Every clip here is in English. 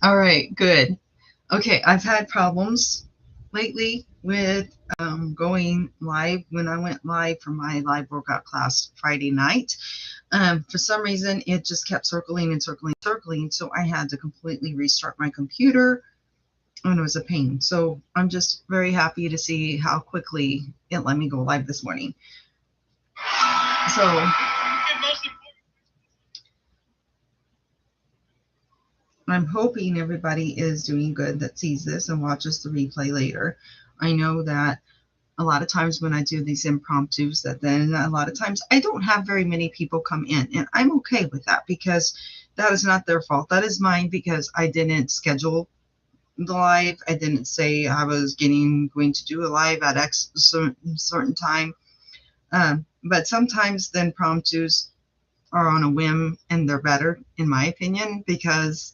All right, good. Okay, I've had problems lately with going live. When I went live for my live workout class Friday night, for some reason it just kept circling and circling, circling. So I had to completely restart my computer, and it was a pain. So I'm just very happy to see how quickly it let me go live this morning. So I'm hoping everybody is doing good that sees this and watches the replay later. I know that a lot of times when I do these impromptus, that then a lot of times I don't have very many people come in, and I'm okay with that because that is not their fault. That is mine because I didn't schedule the live. I didn't say I was going to do a live at X certain time. But sometimes the impromptus are on a whim, and they're better in my opinion because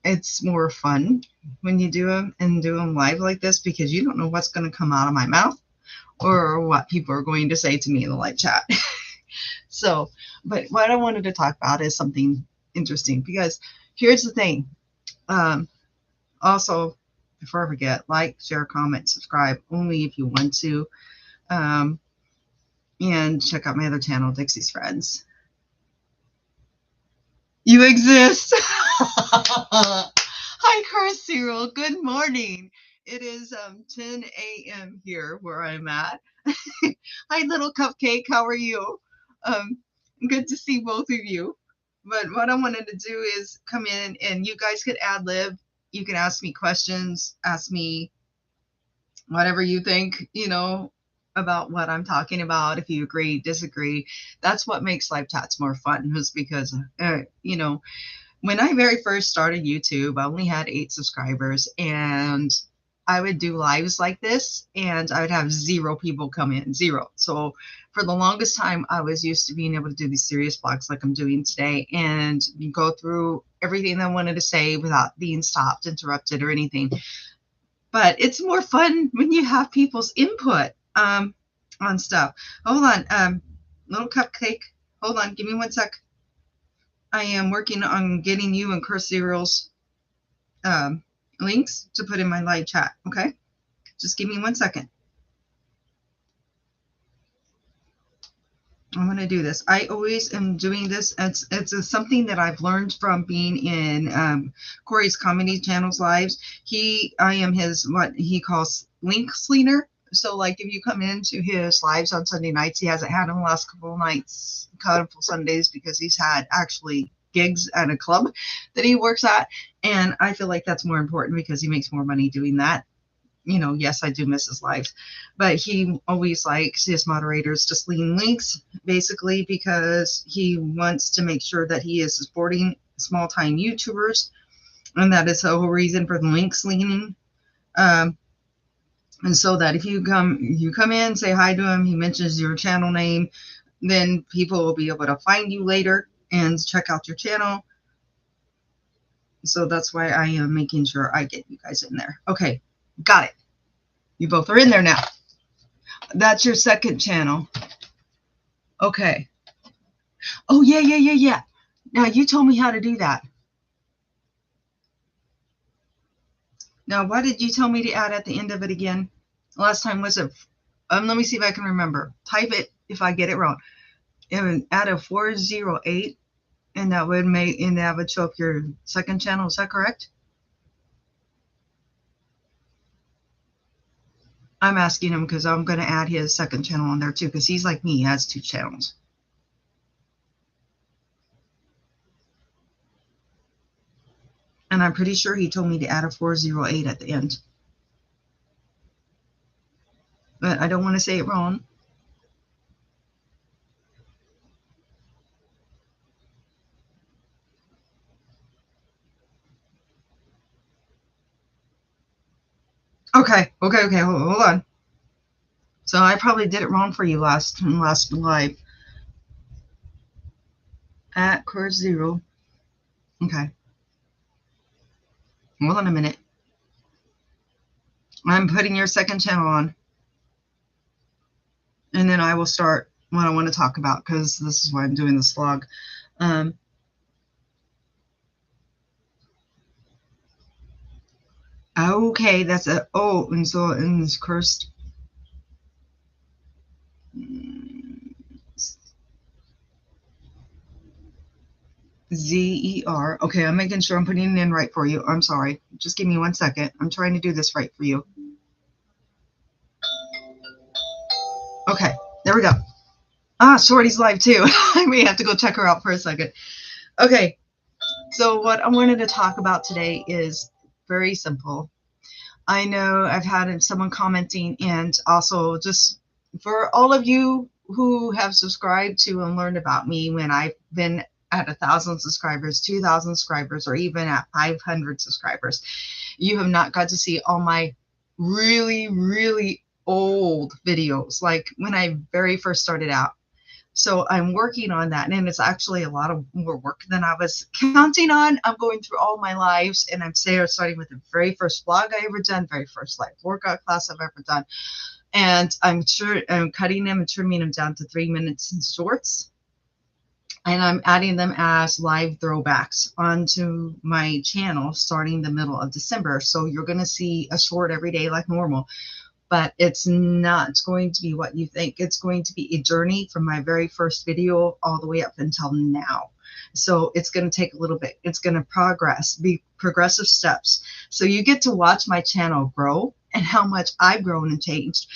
it's more fun when you do them and do them live like this because you don't know what's going to come out of my mouth or what people are going to say to me in the live chat. So, but what I wanted to talk about is something interesting because here's the thing. Um, Also, before I forget, like, share, comment, subscribe only if you want to. Um, and check out my other channel, Dixie's Friends. You exist. Hi, Car Cyril. Good morning. It is 10 a.m. here where I'm at. Hi, little cupcake. How are you? Um, Good to see both of you. But what I wanted to do is come in and you guys could ad lib. You can ask me questions, ask me whatever you think, about what I'm talking about. If you agree, disagree, that's what makes live chats more fun, is because, when I very first started YouTube, I only had 8 subscribers, and I would do lives like this, and I would have zero people come in, zero. So for the longest time, I was used to being able to do these serious vlogs like I'm doing today and go through everything I wanted to say without being stopped, interrupted, or anything. But it's more fun when you have people's input on stuff. Hold on, little cupcake. Hold on, give me 1 sec. I am working on getting you and Curse Cereal's um, links to put in my live chat. Okay, just give me 1 second. I'm going to do this. I always am doing this. Something that I've learned from being in Corey's comedy channel's lives. I am his, what he calls, link slinger. So, like, if you come into his lives on Sunday nights, he hasn't had them the last couple of nights, couple Sundays, because he's had actually gigs at a club that he works at. And I feel like that's more important because he makes more money doing that. Yes, I do miss his lives, but he always likes his moderators to lean links, basically, because he wants to make sure that he is supporting small time YouTubers, and that is the whole reason for the links leaning. Um, and so that if you come in, say hi to him, he mentions your channel name, then people will be able to find you later and check out your channel. So that's why I am making sure I get you guys in there. Okay, got it. You both are in there now. That's your second channel. Okay. Oh, yeah, yeah, yeah, yeah. Now, you told me how to do that. Now, what did you tell me to add at the end of it again? Last time was it? Let me see if I can remember. Type it if I get it wrong. And add a 408, and that would show up your second channel. Is that correct? I'm asking him because I'm going to add his second channel on there too, because he's like me. He has 2 channels. And I'm pretty sure he told me to add a 408 at the end. But I don't want to say it wrong. Okay. Hold on. So I probably did it wrong for you last live. At course 0. Okay. Hold on a minute. I'm putting your second channel on. And then I will start what I want to talk about, because this is why I'm doing this vlog. Okay, that's a, oh, and so, and it's cursed. Zer. Okay, I'm making sure I'm putting it in right for you. I'm sorry. Just give me 1 second. I'm trying to do this right for you. Okay, there we go. Ah, Shorty's live too. I may have to go check her out for a second. Okay, so what I wanted to talk about today is very simple. I know I've had someone commenting, and also just for all of you who have subscribed to and learned about me when I've been at 1,000 subscribers, 2,000 subscribers, or even at 500 subscribers, you have not got to see all my really, really old videos, like when I very first started out. So I'm working on that, and it's actually a lot of more work than I was counting on. I'm going through all my lives, and I'm starting with the very first vlog I ever done, very first live workout class I've ever done. And I'm cutting them and trimming them down to 3 minutes in shorts. And I'm adding them as live throwbacks onto my channel starting the middle of December. So you're going to see a short every day like normal. But it's not going to be what you think. It's going to be a journey from my very first video all the way up until now. So it's going to take a little bit. It's going to be progressive steps. So you get to watch my channel grow and how much I've grown and changed.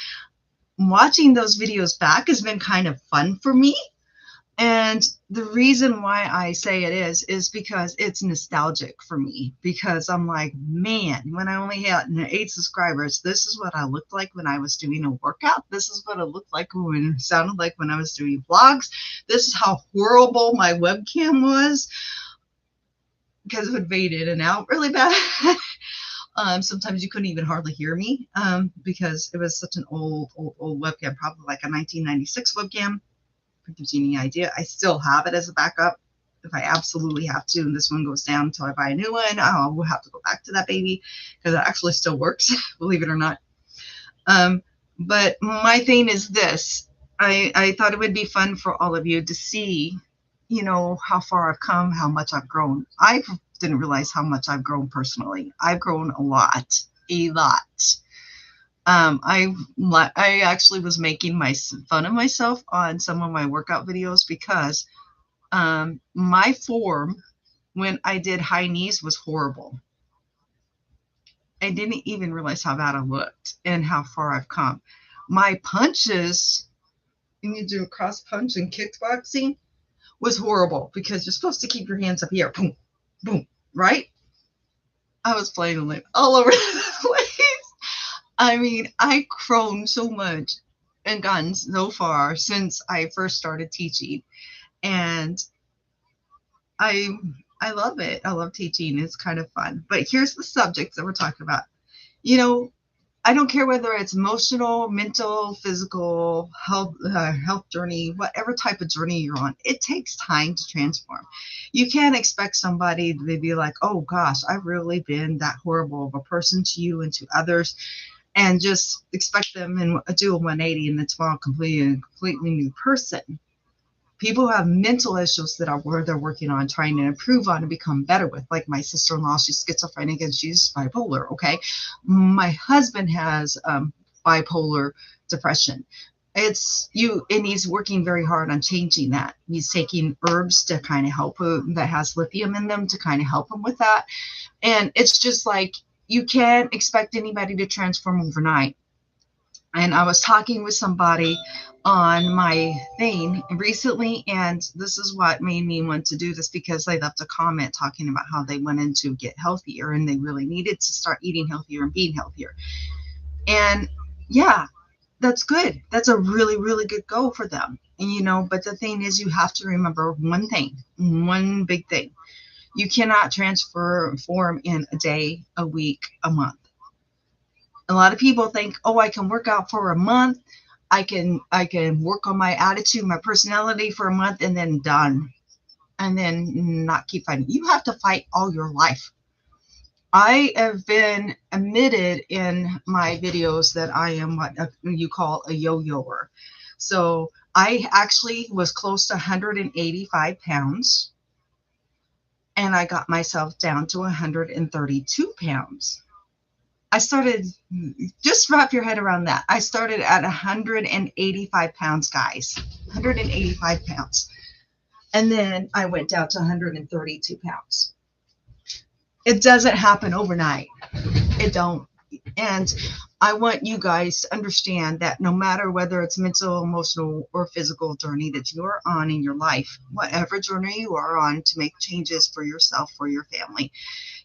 Watching those videos back has been kind of fun for me. And the reason why I say it is because it's nostalgic for me, because I'm like, man, when I only had 8 subscribers, this is what I looked like when I was doing a workout. This is what it looked like when it sounded like when I was doing vlogs. This is how horrible my webcam was, because it would fade in and out really bad. Sometimes you couldn't even hardly hear me because it was such an old webcam, probably like a 1996 webcam. If it gives you any idea. I still have it as a backup if I absolutely have to, and this one goes down until I buy a new one. I'll have to go back to that baby because it actually still works, believe it or not. But my thing is this. I thought it would be fun for all of you to see, you know, how far I've come, how much I've grown. I didn't realize how much I've grown personally. I've grown a lot. I actually was making fun of myself on some of my workout videos because my form when I did high knees was horrible. I didn't even realize how bad I looked and how far I've come. My punches, when you do a cross punch and kickboxing, was horrible because you're supposed to keep your hands up here, boom, boom, right? I was playing with it all over the place. I mean, I've grown so much and gotten so far since I first started teaching, and I I love it. I love teaching. It's kind of fun. But here's the subjects that we're talking about. You know, I don't care whether it's emotional, mental, physical, health journey, whatever type of journey you're on. It takes time to transform. You can't expect somebody to be like, "Oh gosh, I've really been that horrible of a person to you and to others," and just expect them and do a 180 and it's a completely new person. People who have mental issues that are where they're working on trying to improve on and become better with, like my sister-in-law, she's schizophrenic and she's bipolar. Okay, my husband has bipolar depression. It's you, and he's working very hard on changing that. He's taking herbs to kind of help him that has lithium in them to kind of help him with that. And it's just like you can't expect anybody to transform overnight. And I was talking with somebody on my thing recently, and this is what made me want to do this, because they left a comment talking about how they went in to get healthier and they really needed to start eating healthier and being healthier. And yeah, that's good. That's a really, really good goal for them. And, you know, but the thing is, you have to remember one thing, one big thing. You cannot transform in a day, a week, a month. A lot of people think, oh, I can work out for a month. I can work on my attitude, my personality for a month, and then done. And then not keep fighting. You have to fight all your life. I have been admitted in my videos that I am what you call a yo-yoer. So I actually was close to 185 pounds, and I got myself down to 132 pounds. I started, just wrap your head around that. I started at 185 pounds, guys, 185 pounds. And then I went down to 132 pounds. It doesn't happen overnight. It don't. And I want you guys to understand that no matter whether it's mental, emotional, or physical journey that you are on in your life, whatever journey you are on to make changes for yourself, for your family,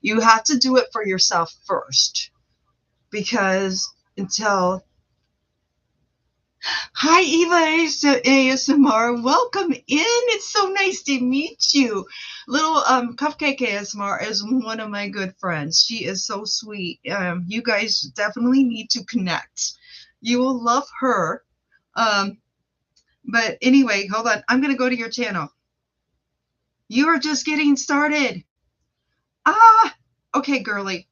you have to do it for yourself first. Because until Hi, Eva ASMR. Welcome in. It's so nice to meet you. Little Cupcake ASMR is one of my good friends. She is so sweet. You guys definitely need to connect. You will love her. But anyway, hold on. I'm going to go to your channel. You are just getting started. Okay, girly.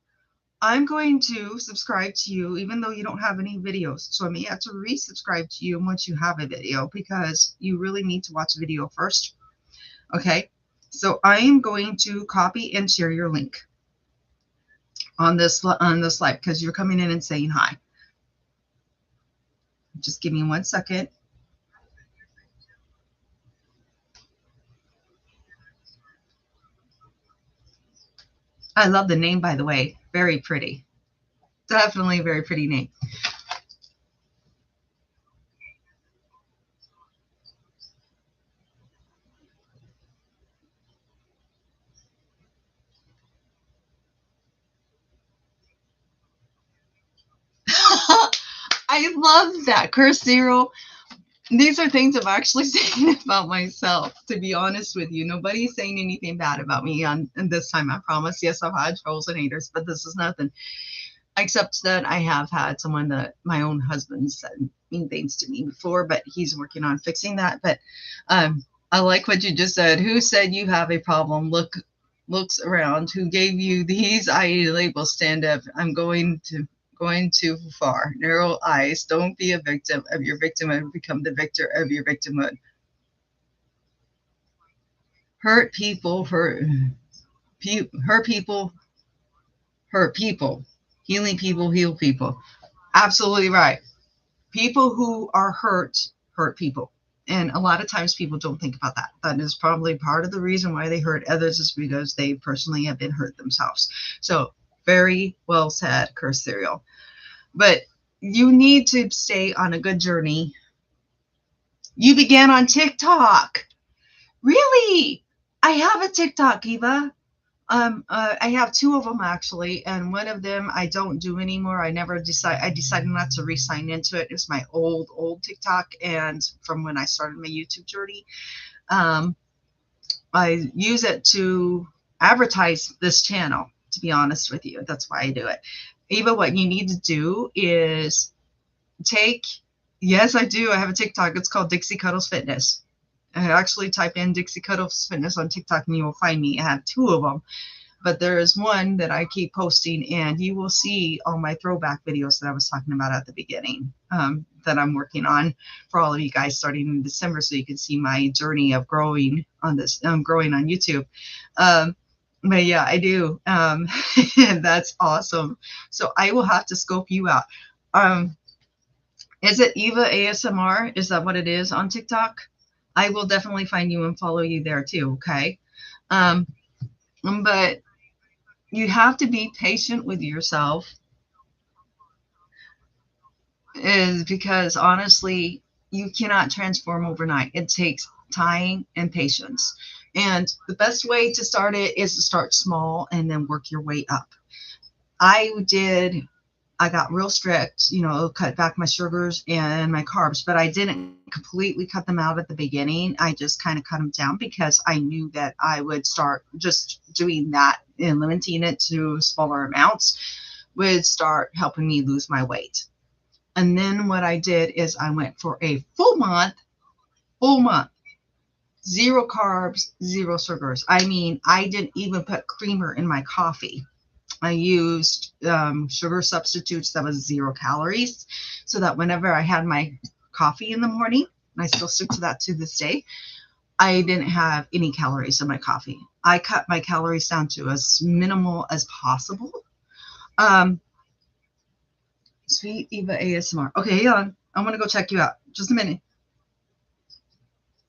I'm going to subscribe to you even though you don't have any videos. So I may have to resubscribe to you once you have a video because you really need to watch a video first. Okay, so I am going to copy and share your link on this live because you're coming in and saying hi. Just give me 1 second. I love the name, by the way. Very pretty. Definitely a very pretty name. I love that. Curse Zero. These are things I'm actually saying about myself, to be honest with you. Nobody's saying anything bad about me on this time, I promise. Yes, I've had trolls and haters, but this is nothing. Except that I have had someone that my own husband said mean things to me before, but he's working on fixing that. But I like what you just said. Who said you have a problem? Looks around. Who gave you these IA labels? Stand up. I'm going too far. Narrow eyes. Don't be a victim of your victimhood. Become the victor of your victimhood. Hurt people. Hurt people. Hurt people. Healing people. Heal people. Absolutely right. People who are hurt people. And a lot of times people don't think about that. That is probably part of the reason why they hurt others is because they personally have been hurt themselves. So very well said, Curse Cereal. But you need to stay on a good journey. You began on TikTok. Really? I have a TikTok, Eva. I have 2 of them actually, and one of them I don't do anymore. I decided not to re-sign into it. It's my old TikTok, and from when I started my YouTube journey, I use it to advertise this channel, to be honest with you. That's why I do it. Eva, what you need to do is yes, I do. I have a TikTok. It's called Dixie Cuddles Fitness. I actually type in Dixie Cuddles Fitness on TikTok and you will find me. I have 2 of them, but there is one that I keep posting, and you will see all my throwback videos that I was talking about at the beginning that I'm working on for all of you guys starting in December, so you can see my journey of growing on this, growing on YouTube. But yeah, I do. That's awesome. So I will have to scope you out. Is it Eva ASMR? Is that what it is on TikTok? I will definitely find you and follow you there too, okay? But you have to be patient with yourself, is because honestly, you cannot transform overnight. It takes time and patience. And the best way to start it is to start small and then work your way up. I got real strict, cut back my sugars and my carbs, but I didn't completely cut them out at the beginning. I just kind of cut them down because I knew that I would start just doing that and limiting it to smaller amounts would start helping me lose my weight. And then what I did is I went for a full month, 0 carbs, 0 sugars. I mean, I didn't even put creamer in my coffee. I used sugar substitutes that was 0 calories, so that whenever I had my coffee in the morning, and I still stick to that to this day, I didn't have any calories in my coffee. I cut my calories down to as minimal as possible. Sweet Eva ASMR. Okay, hang on. I want to go check you out. Just a minute.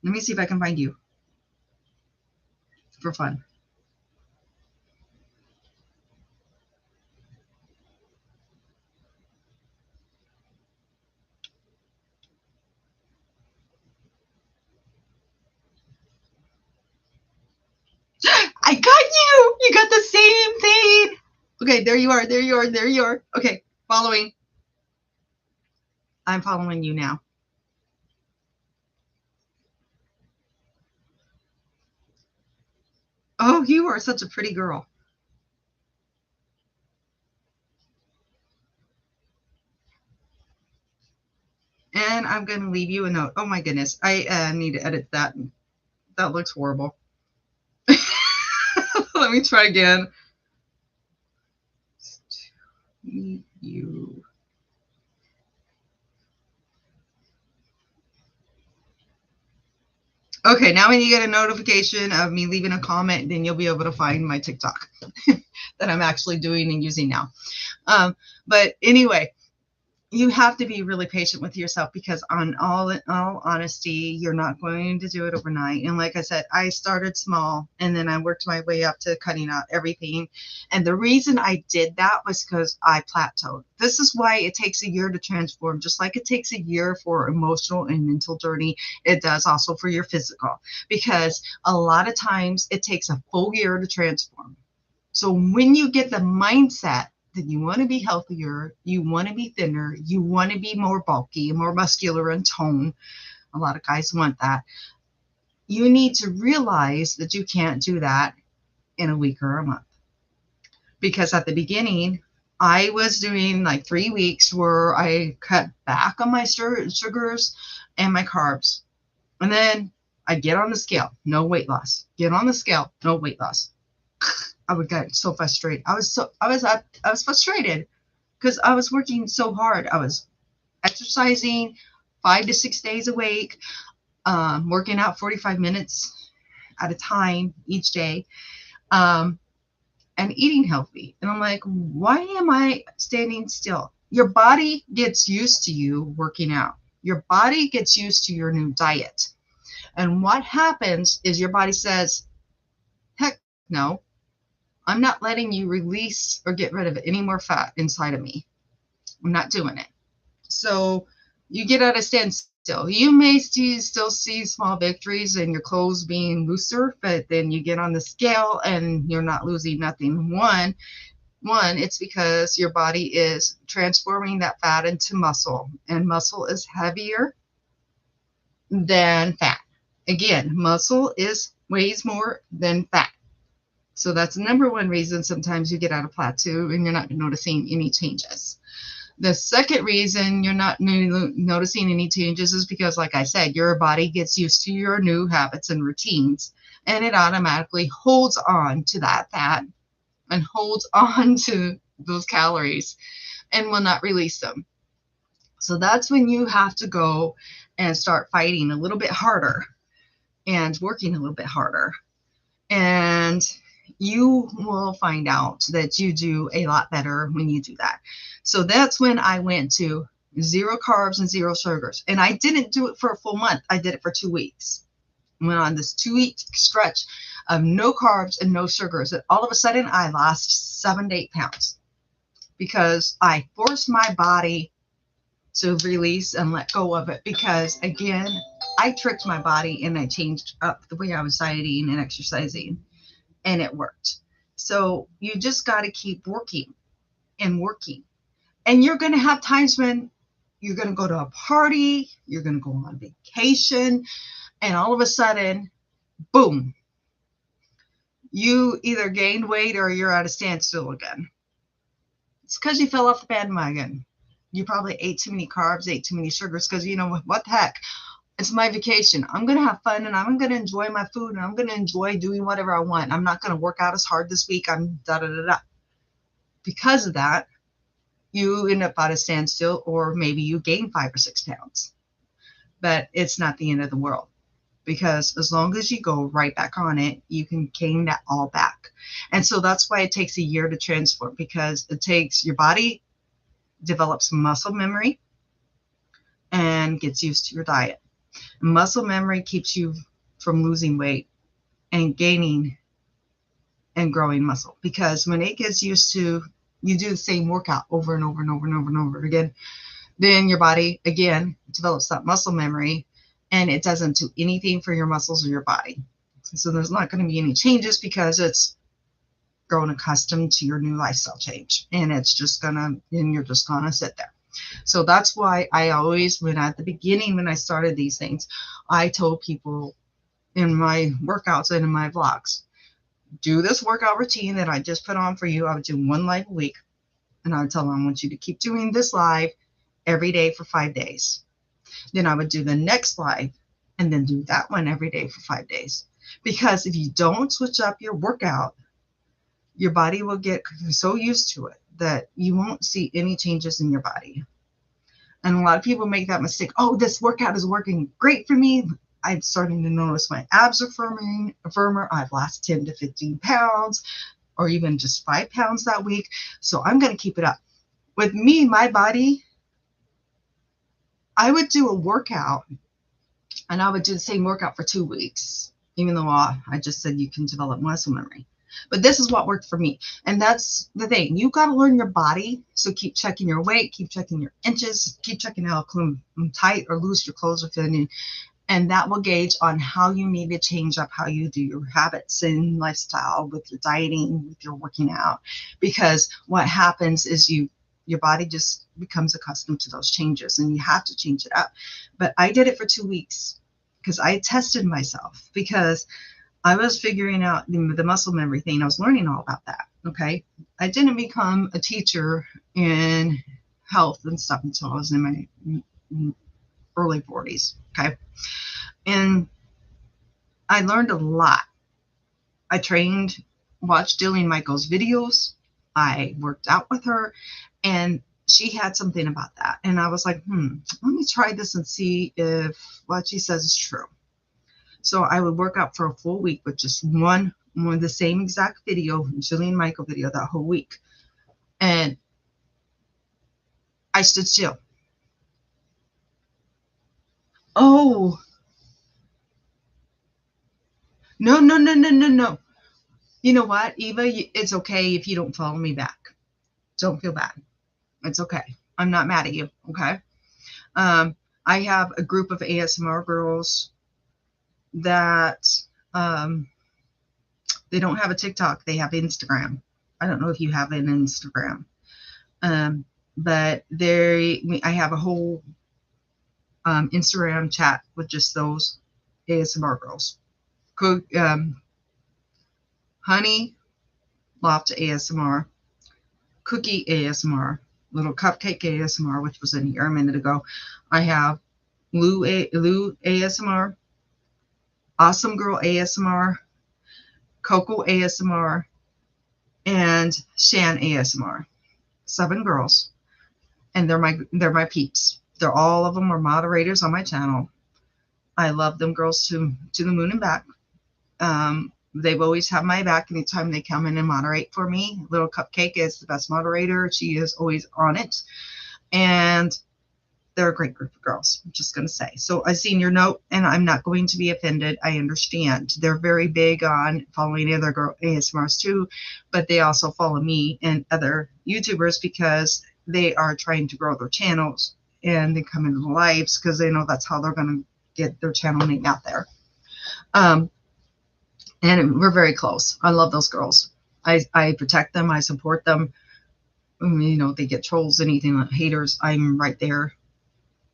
Let me see if I can find you for fun. I got you. You got the same thing. Okay, there you are. There you are. There you are. Okay, following. I'm following you now. Oh, you are such a pretty girl. And I'm going to leave you a note. Oh my goodness. I need to edit that. That looks horrible. Let me try again. You. Okay, now when you get a notification of me leaving a comment, then you'll be able to find my TikTok that I'm actually doing and using now. But anyway, you have to be really patient with yourself because in all honesty, you're not going to do it overnight. And like I said, I started small and then I worked my way up to cutting out everything. And the reason I did that was because I plateaued. This is why it takes a year to transform. Just like it takes a year for emotional and mental journey, it does also for your physical, because a lot of times it takes a full year to transform. So when you get the mindset that you want to be healthier, you want to be thinner, you want to be more bulky, more muscular in tone. A lot of guys want that. You need to realize that you can't do that in a week or a month. Because at the beginning, I was doing like 3 weeks where I cut back on my sugars and my carbs. And then I'd get on the scale, no weight loss. Get on the scale, no weight loss. I would get so frustrated. I was frustrated because I was working so hard. I was exercising 5 to 6 days a week, working out 45 minutes at a time each day, and eating healthy. And I'm like, why am I standing still? Your body gets used to you working out. Your body gets used to your new diet. And what happens is your body says, heck no. I'm not letting you release or get rid of any more fat inside of me. I'm not doing it. So you get at a standstill. You may still see small victories in your clothes being looser, but then you get on the scale and you're not losing nothing. One, it's because your body is transforming that fat into muscle, and muscle is heavier than fat. Again, muscle weighs more than fat. So that's the number one reason sometimes you get out of plateau and you're not noticing any changes. The second reason you're not noticing any changes is because, like I said, your body gets used to your new habits and routines, and it automatically holds on to that fat and holds on to those calories and will not release them. So that's when you have to go and start fighting a little bit harder and working a little bit harder. And you will find out that you do a lot better when you do that. So that's when I went to 0 carbs and 0 sugars. And I didn't do it for a full month. I did it for 2 weeks. I went on this 2-week stretch of no carbs and no sugars. And all of a sudden, I lost 7 to 8 pounds because I forced my body to release and let go of it. Because, again, I tricked my body and I changed up the way I was dieting and exercising. And it worked. So you just got to keep working and working. And you're going to have times when you're going to go to a party, you're going to go on vacation, and all of a sudden, boom, you either gained weight or you're at a standstill again. It's because you fell off the bandwagon. You probably ate too many carbs, ate too many sugars, because you know what the heck? It's my vacation. I'm going to have fun and I'm going to enjoy my food and I'm going to enjoy doing whatever I want. I'm not going to work out as hard this week. I'm da-da-da-da. Because of that, you end up at a standstill, or maybe you gain 5 or 6 pounds. But it's not the end of the world, because as long as you go right back on it, you can gain that all back. And so that's why it takes a year to transform, because it takes your body develops muscle memory and gets used to your diet. Muscle memory keeps you from losing weight and gaining and growing muscle, because when it gets used to, you do the same workout over and over and over and over and over again, then your body again develops that muscle memory, and it doesn't do anything for your muscles or your body. So there's not going to be any changes because it's grown accustomed to your new lifestyle change, and you're just gonna sit there. So that's why I always, when at the beginning, when I started these things, I told people in my workouts and in my vlogs, do this workout routine that I just put on for you. I would do one live a week, and I would tell them, I want you to keep doing this live every day for 5 days. Then I would do the next live and then do that one every day for 5 days. Because if you don't switch up your workout, your body will get so used to it that you won't see any changes in your body. And a lot of people make that mistake. Oh, this workout is working great for me. I'm starting to notice my abs are firmer. I've lost 10 to 15 pounds or even just 5 pounds that week. So I'm going to keep it up. With me, my body, I would do a workout and I would do the same workout for 2 weeks, even though I just said you can develop muscle memory. But this is what worked for me. And that's the thing. You got to learn your body. So keep checking your weight, keep checking your inches, keep checking how tight or loose your clothes are fitting. And that will gauge on how you need to change up how you do your habits and lifestyle with your dieting, with your working out. Because what happens is your body just becomes accustomed to those changes and you have to change it up. But I did it for 2 weeks because I tested myself, because I was figuring out the muscle memory thing. I was learning all about that. Okay. I didn't become a teacher in health and stuff until I was in my early 40s. Okay. And I learned a lot. I watched Jillian Michaels' videos. I worked out with her, and she had something about that. And I was like, let me try this and see if what she says is true. So I would work out for a full week with just one the same exact video, Jillian Michael video, that whole week. And I stood still. Oh, no. You know what, Eva? It's okay if you don't follow me back. Don't feel bad. It's okay. I'm not mad at you. Okay. I have a group of ASMR girls that they don't have a TikTok. They have Instagram. I don't know if you have an Instagram. But I have a whole Instagram chat with just those ASMR girls. Honey Loft ASMR, Cookie ASMR, Little Cupcake ASMR, which was in here a minute ago. I have Lou ASMR, Awesome Girl ASMR, Coco ASMR, and Shan ASMR. 7 girls, and they're my peeps. All of them are moderators on my channel. I love them girls to the moon and back. They've always had my back anytime they come in and moderate for me. Little Cupcake is the best moderator. She is always on it. And they're a great group of girls, I'm just going to say. So I've seen your note, and I'm not going to be offended. I understand. They're very big on following other girl ASMRs too, but they also follow me and other YouTubers because they are trying to grow their channels, and they come into the lives because they know that's how they're going to get their channel name out there. And we're very close. I love those girls. I protect them. I support them. You know, they get trolls, anything like haters, I'm right there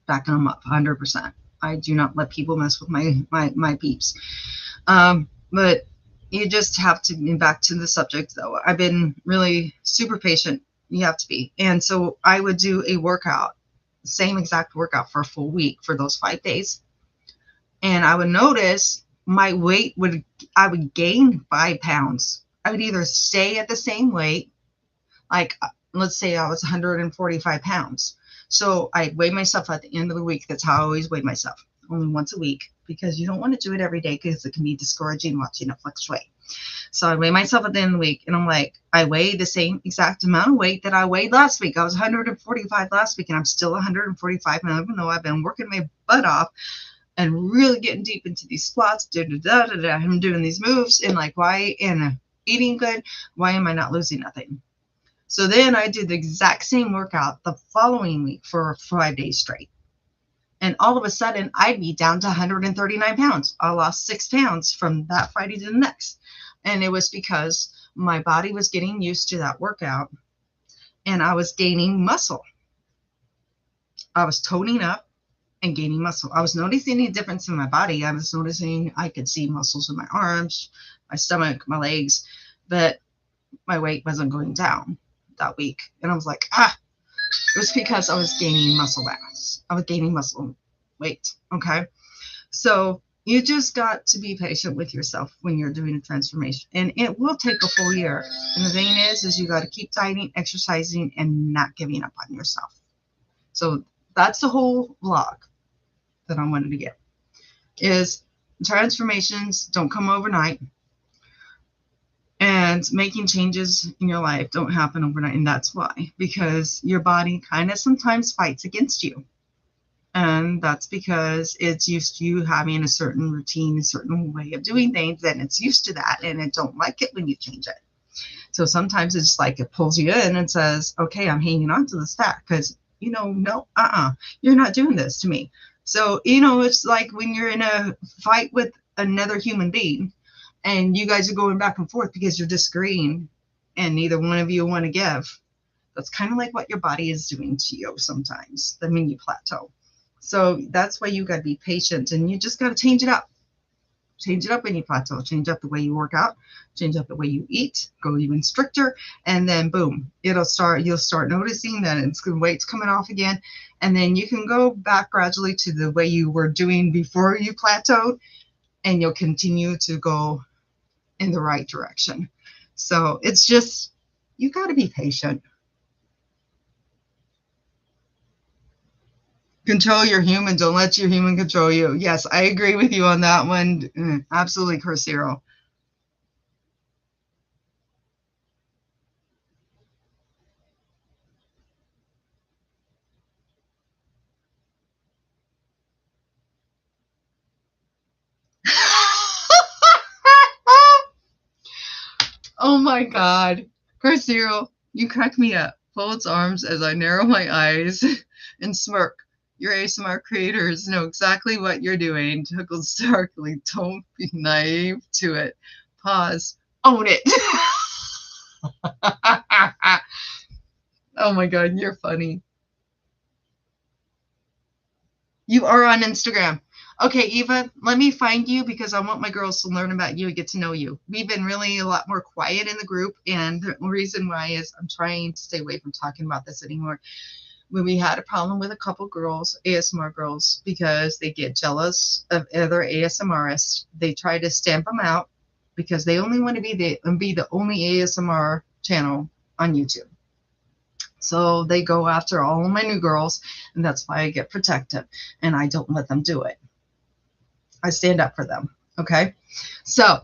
backing them up 100%. I do not let people mess with my peeps. But you just have to, back to the subject though, I've been really super patient. You have to be. And so I would do a workout, same exact workout for a full week for those 5 days. And I would notice my weight I would gain 5 pounds. I would either stay at the same weight, like let's say I was 145 pounds. So I weigh myself at the end of the week. That's how I always weigh myself, only once a week, because you don't want to do it every day because it can be discouraging watching it fluctuate. So I weigh myself at the end of the week, and I'm like, I weigh the same exact amount of weight that I weighed last week. I was 145 last week, and I'm still 145 now, even though I've been working my butt off and really getting deep into these squats. I'm doing these moves, and like, why? And eating good. Why am I not losing nothing? So then I did the exact same workout the following week for 5 days straight. And all of a sudden, I'd be down to 139 pounds. I lost 6 pounds from that Friday to the next. And it was because my body was getting used to that workout and I was gaining muscle. I was toning up and gaining muscle. I was noticing a difference in my body. I was noticing I could see muscles in my arms, my stomach, my legs, but my weight wasn't going down that week. And I was like, it was because I was gaining muscle mass. I was gaining muscle weight. Okay. So you just got to be patient with yourself when you're doing a transformation, and it will take a full year. And the thing is you got to keep dieting, exercising, and not giving up on yourself. So that's the whole vlog that I wanted to get, is transformations don't come overnight, and making changes in your life don't happen overnight. And that's why, because your body kind of sometimes fights against you. And that's because it's used to you having a certain routine, a certain way of doing things, and it's used to that, and it don't like it when you change it. So sometimes it's like it pulls you in and says, okay, I'm hanging on to this fat because, no, you're not doing this to me. So, it's like when you're in a fight with another human being and you guys are going back and forth because you're disagreeing and neither one of you want to give. That's kind of like what your body is doing to you sometimes, the when you plateau. So that's why you got to be patient, and you just got to change it up. Change it up when you plateau. Change up the way you work out. Change up the way you eat. Go even stricter, and then boom, you'll start noticing that weight's coming off again, and then you can go back gradually to the way you were doing before you plateaued, and you'll continue to go in the right direction. So it's just, you got to be patient. Control your human. Don't let your human control you. Yes, I agree with you on that one. Absolutely, Chris Hero. Oh my God. Chris Hero, you crack me up. Folds arms as I narrow my eyes and smirk. Your ASMR creators know exactly what you're doing. Chuckled starkly. Don't be naive to it. Pause. Own it. Oh my God, you're funny. You are on Instagram. Okay, Eva, let me find you because I want my girls to learn about you and get to know you. We've been really a lot more quiet in the group, and the reason why is I'm trying to stay away from talking about this anymore. When we had a problem with a couple girls, ASMR girls, because they get jealous of other ASMRists. They try to stamp them out because they only want to be the only ASMR channel on YouTube. So they go after all of my new girls, and that's why I get protective, and I don't let them do it. I stand up for them. Okay. So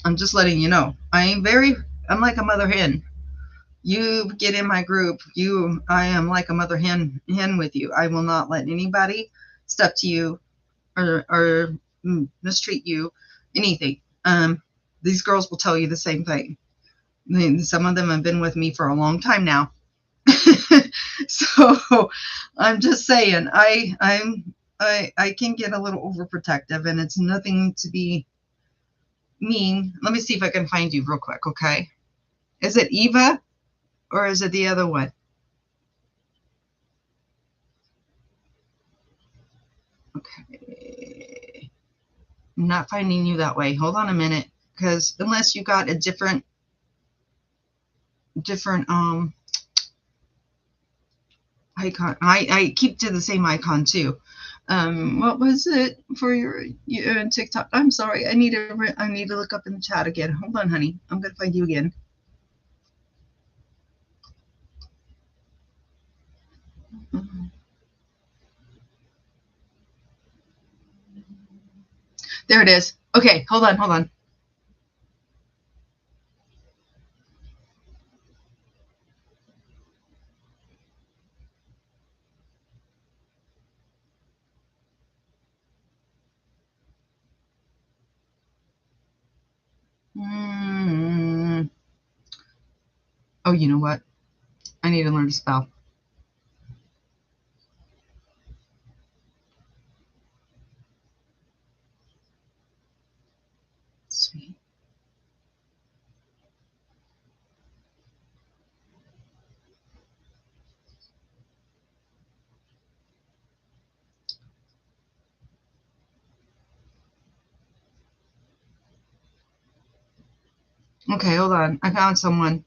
I'm just letting you know. I'm like a mother hen. You get in my group. I am like a mother hen with you. I will not let anybody step to you or mistreat you, anything. These girls will tell you the same thing. Some of them have been with me for a long time now. So I'm just saying, I can get a little overprotective, and it's nothing to be mean. Let me see if I can find you real quick, okay? Is it Eva or is it the other one? Okay. I'm not finding you that way. Hold on a minute, because unless you got a different icon. I keep to the same icon too. What was it for your TikTok? I'm sorry. I need to look up in the chat again. Hold on, honey. I'm gonna find you again. There it is. Okay, hold on. Oh, you know what? I need to learn to spell. Sweet. Okay, hold on. I found someone.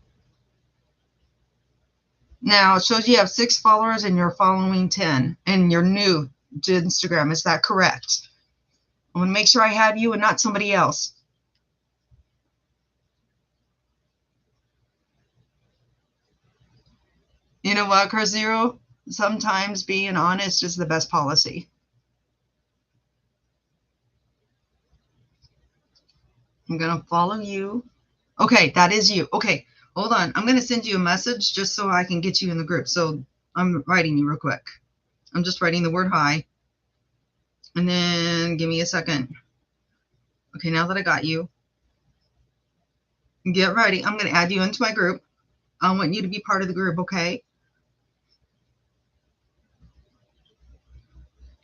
Now it shows you have 6 followers and you're following 10, and you're new to Instagram. Is that correct? I want to make sure I have you and not somebody else. You know what, Carzero? Sometimes being honest is the best policy. I'm going to follow you. Okay, that is you. Okay, hold on. I'm going to send you a message just so I can get you in the group. So I'm writing you real quick. I'm just writing the word hi. And then give me a second. Okay, now that I got you, get ready. I'm going to add you into my group. I want you to be part of the group, okay?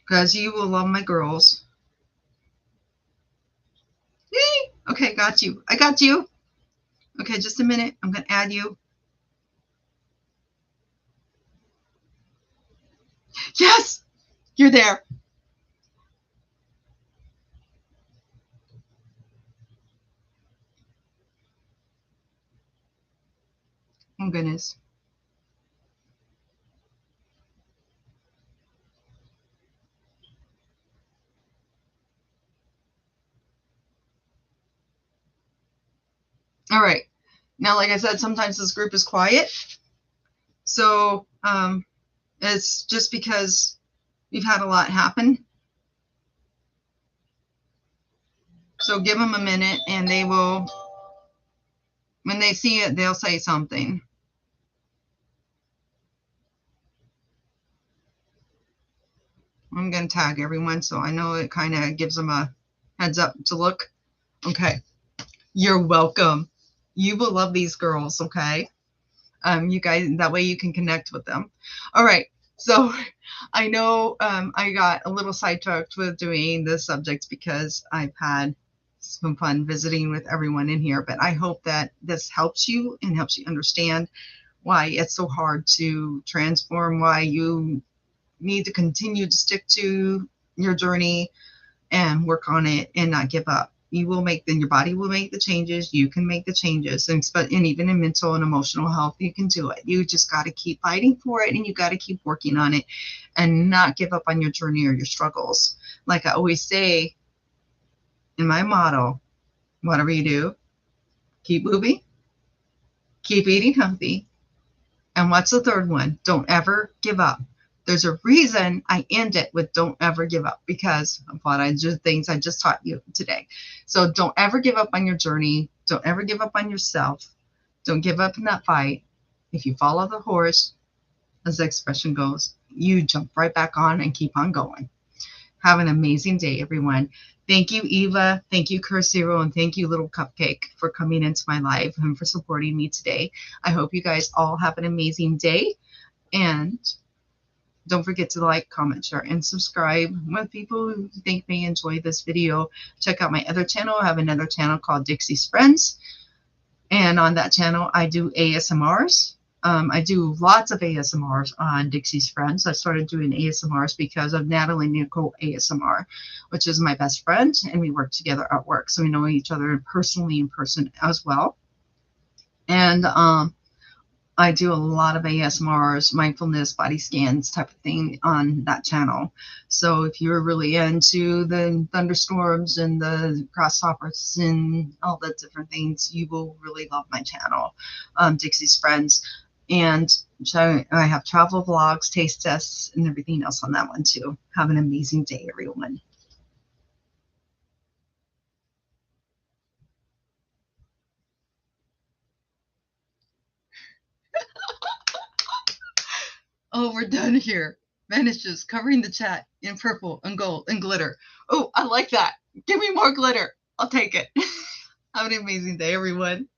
Because you will love my girls. Yay! Okay, got you. I got you. Okay, just a minute. I'm going to add you. Yes, you're there. Oh, goodness. All right. Now, like I said, sometimes this group is quiet. So it's just because we've had a lot happen. So give them a minute and they will, when they see it, they'll say something. I'm going to tag everyone so I know it kind of gives them a heads up to look. Okay. You're welcome. You will love these girls, okay? You guys, that way you can connect with them. All right. So I know I got a little sidetracked with doing the subjects because I've had some fun visiting with everyone in here, but I hope that this helps you and helps you understand why it's so hard to transform, why you need to continue to stick to your journey and work on it and not give up. You will make, then your body will make the changes. You can make the changes, and even in mental and emotional health, you can do it. You just got to keep fighting for it, and you got to keep working on it, and not give up on your journey or your struggles. Like I always say in my motto, whatever you do, keep moving, keep eating healthy, and what's the third one? Don't ever give up. There's a reason I end it with don't ever give up, because of what things I just taught you today. So don't ever give up on your journey. Don't ever give up on yourself. Don't give up in that fight. If you follow the horse, as the expression goes, you jump right back on and keep on going. Have an amazing day, everyone. Thank you, Eva. Thank you, Carzero, and thank you, Little Cupcake, for coming into my live and for supporting me today. I hope you guys all have an amazing day. And don't forget to like, comment, share, and subscribe with people who think may enjoy this video. Check out my other channel. I have another channel called Dixie's Friends. And on that channel, I do ASMRs. I do lots of ASMRs on Dixie's Friends. I started doing ASMRs because of Natalie Nicole ASMR, which is my best friend, and we work together at work. So we know each other personally in person as well. And I do a lot of ASMRs, mindfulness, body scans type of thing on that channel. So if you're really into the thunderstorms and the grasshoppers and all the different things, you will really love my channel, Dixie's Friends. And I have travel vlogs, taste tests, and everything else on that one too. Have an amazing day, everyone. Oh, we're done here. Vanishes, covering the chat in purple and gold and glitter. Oh, I like that. Give me more glitter. I'll take it. Have an amazing day, everyone.